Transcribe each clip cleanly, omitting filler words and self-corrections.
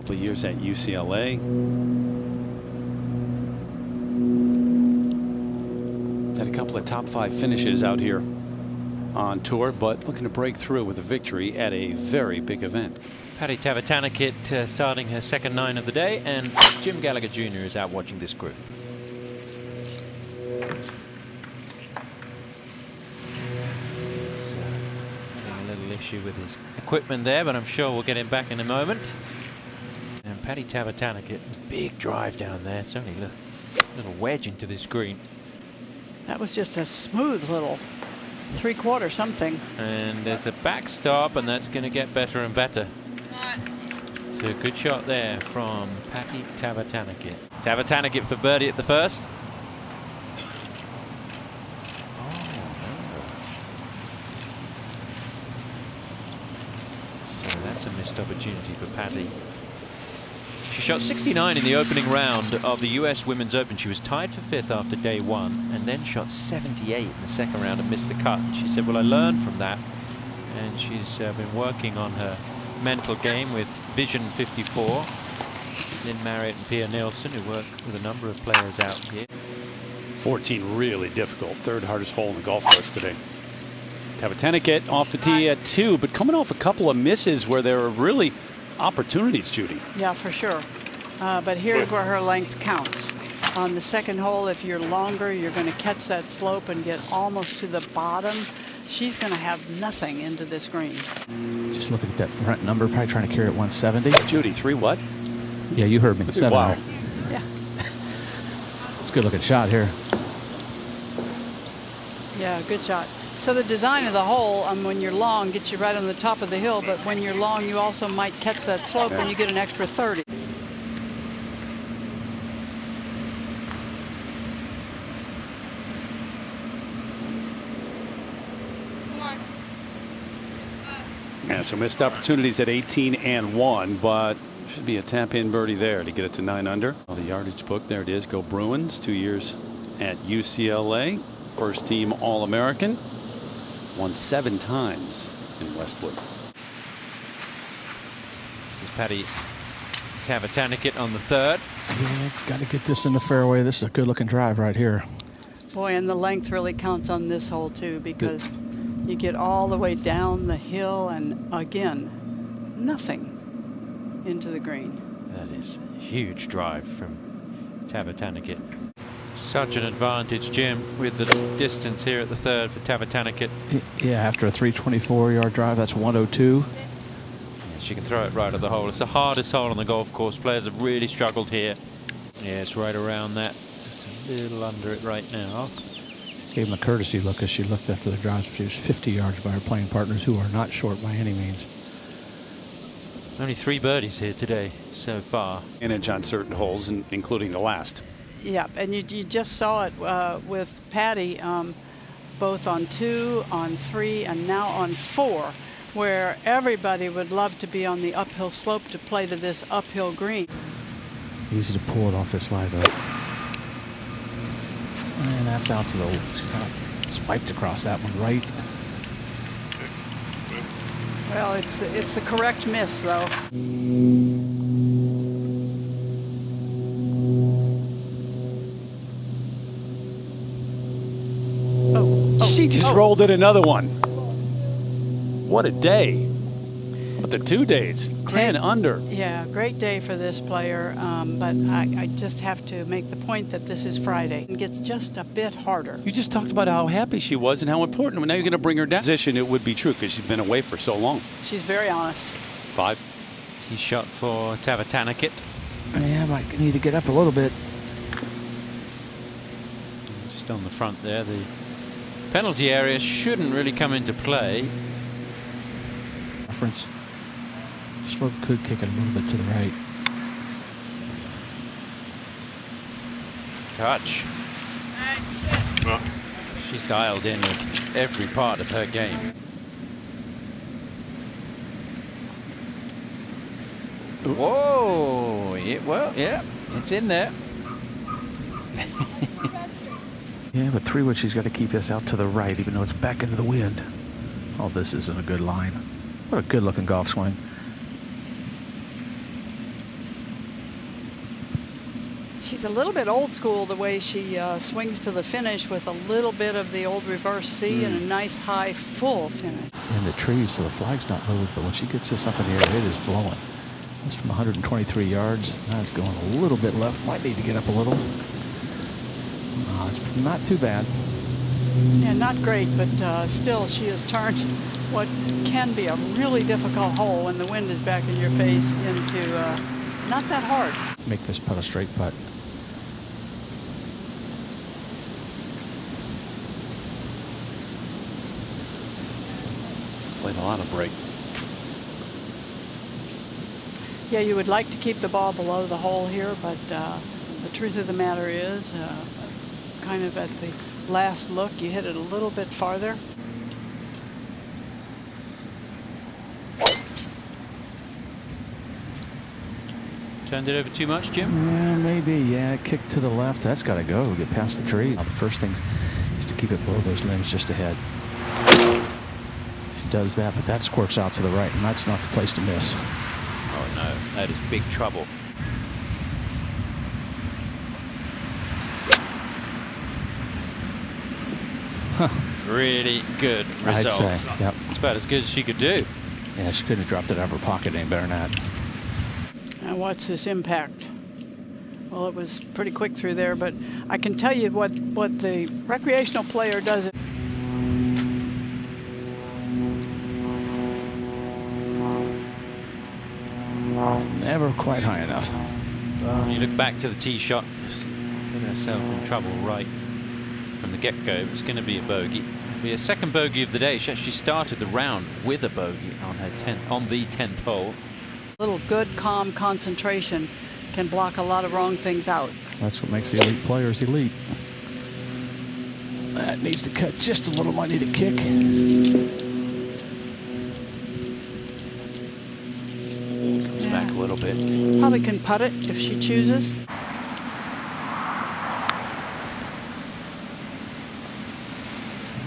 Couple of years at UCLA. Had a couple of top 5 finishes out here on tour, but looking to break through with a victory at a very big event. Patty Tavatanakit starting her second 9 of the day, and Jim Gallagher Jr. is out watching this group. Having a little issue with his equipment there, but I'm sure we'll get him back in a moment. And Patty Tavatanakit, big drive down there. It's only a little wedge into this green. That was just a smooth little 3/4 something. And there's a backstop, and that's going to get better and better. So a good shot there from Patty Tavatanakit. Tavatanakit for birdie at the first. So that's a missed opportunity for Patty. She shot 69 in the opening round of the US Women's Open. She was tied for 5th after day 1 and then shot 78 in the second round and missed the cut. And she said, well, I learned from that. And she's been working on her mental game with Vision 54. Lynn Marriott and Pia Nielsen, who work with a number of players out here. 14 really difficult. 3rd hardest hole in the golf course today. Tavatanakit off the tee at 2, but coming off a couple of misses where there were really opportunities, Judy. Yeah, for sure. But here's where her length counts. On the second hole, if you're longer, you're going to catch that slope and get almost to the bottom. She's going to have nothing into this green. Just looking at that front number, probably trying to carry it 170. Judy, 3 what? Yeah, you heard me. 7. Wow. Yeah. It's a good looking shot here. Yeah, good shot. So the design of the hole, when you're long, gets you right on the top of the hill, but when you're long, you also might catch that slope and you get an extra 30. Yeah, so missed opportunities at 18 and 1, but should be a tap-in birdie there to get it to 9 under. Well, the yardage book, there it is. Go Bruins, 2 years at UCLA. First team All-American. Won 7 times in Westwood. This is Patty Tavatanakit on the 3rd. Yeah, got to get this in the fairway. This is a good looking drive right here. Boy, and the length really counts on this hole, too, because you get all the way down the hill and, again, nothing into the green. That is a huge drive from Tavatanakit. Such an advantage, Jim, with the distance here at the 3rd for Tavatanakit. Yeah, after a 324-yard drive, that's 102. Yeah, she can throw it right at the hole. It's the hardest hole on the golf course. Players have really struggled here. Yeah, it's right around that. Just a little under it right now. Gave him a courtesy look as she looked after the drive. She was 50 yards by her playing partners, who are not short by any means. Only 3 birdies here today so far. Advantage on certain holes, including the last. Yeah, and you just saw it with Patty, both on 2, on 3, and now on 4, where everybody would love to be on the uphill slope to play to this uphill green. Easy to pull it off this lie, though. And that's out to the spiked across that one right. Well, it's the correct miss, though. She just rolled in another one. What a day. But the 2 days, 10 under. Yeah, great day for this player, but I just have to make the point that this is Friday. It gets just a bit harder. You just talked about how happy she was and how important. Well, now you're going to bring her down. Position, it would be true because she's been away for so long. She's very honest. 5. Tee shot for Tavatanakit. Yeah, might need to get up a little bit. Just on the front there. The penalty area shouldn't really come into play. Reference. Slope could kick it a little bit to the right. Touch. She's dialed in with every part of her game. Whoa! Well, yeah, it's in there. Yeah, but 3-wood, she's got to keep this out to the right, even though it's back into the wind. Oh, this isn't a good line. What a good-looking golf swing. She's a little bit old school the way she swings to the finish with a little bit of the old reverse C and a nice high full finish. In the trees, so the flag's not moved, but when she gets this up in the air, it is blowing. It's from 123 yards. Now it's going a little bit left. Might need to get up a little. It's not too bad. Yeah, not great, but still she has turned what can be a really difficult hole when the wind is back in your face into not that hard. Make this putt a straight putt. Played a lot of break. Yeah, you would like to keep the ball below the hole here, but the truth of the matter is, kind of at the last look, you hit it a little bit farther. Turned it over too much, Jim? Yeah, maybe. Yeah, kick to the left. That's got to go. Get past the tree. The first thing is to keep it below those limbs just ahead. She does that, but that squirts out to the right, and that's not the place to miss. Oh, no. That is big trouble. Really good result. I'd say, yep. It's about as good as she could do. Yeah, she couldn't have dropped it out of her pocket any better than that. Now watch this impact. Well, it was pretty quick through there, but I can tell you what the recreational player does. Never quite high enough. When you look back to the tee shot, just getting herself in trouble right from the get-go. It's going to be a bogey. It'll be a second bogey of the day. She actually started the round with a bogey on her the 10th hole. A little good, calm concentration can block a lot of wrong things out. That's what makes the elite players elite. That needs to cut just a little. Might need a kick. Comes back a little bit. Probably can putt it if she chooses.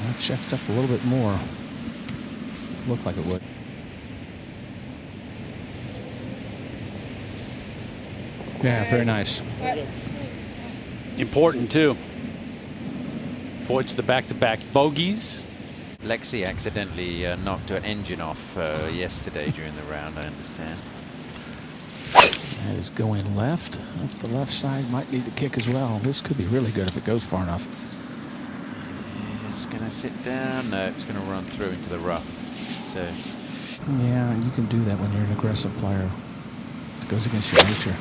That checked up a little bit more. Looked like it would. Yeah, very nice. Important, too. Avoids the back-to-back bogeys. Lexi accidentally knocked her engine off yesterday during the round, I understand. That is going left. Up the left side. Might need to kick as well. This could be really good if it goes far enough. It's going to sit down. No, it's going to run through into the rough. So, yeah, you can do that when you're an aggressive player. It goes against your nature.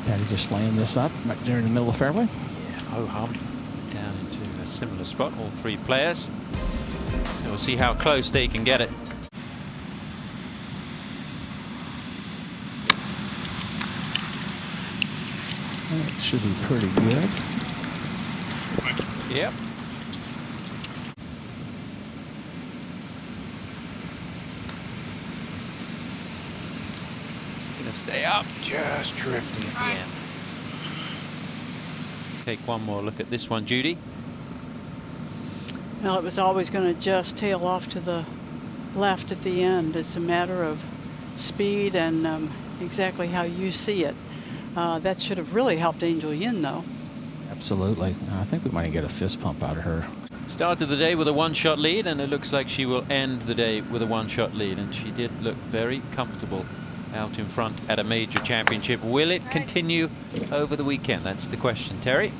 Patty just laying this up right there in the middle of the fairway. yeah, ho-hum down into a similar spot, all three players. So we'll see how close they can get it. That should be pretty good. Yep. Going to stay up, just drifting at the end. Take one more look at this one, Judy. Well, it was always going to just tail off to the left at the end. It's a matter of speed and exactly how you see it. That should have really helped Angel Yin, though. Absolutely. I think we might get a fist pump out of her. Started the day with a one-shot lead, and it looks like she will end the day with a one-shot lead. And she did look very comfortable out in front at a major championship. Will it continue over the weekend? That's the question, Terry.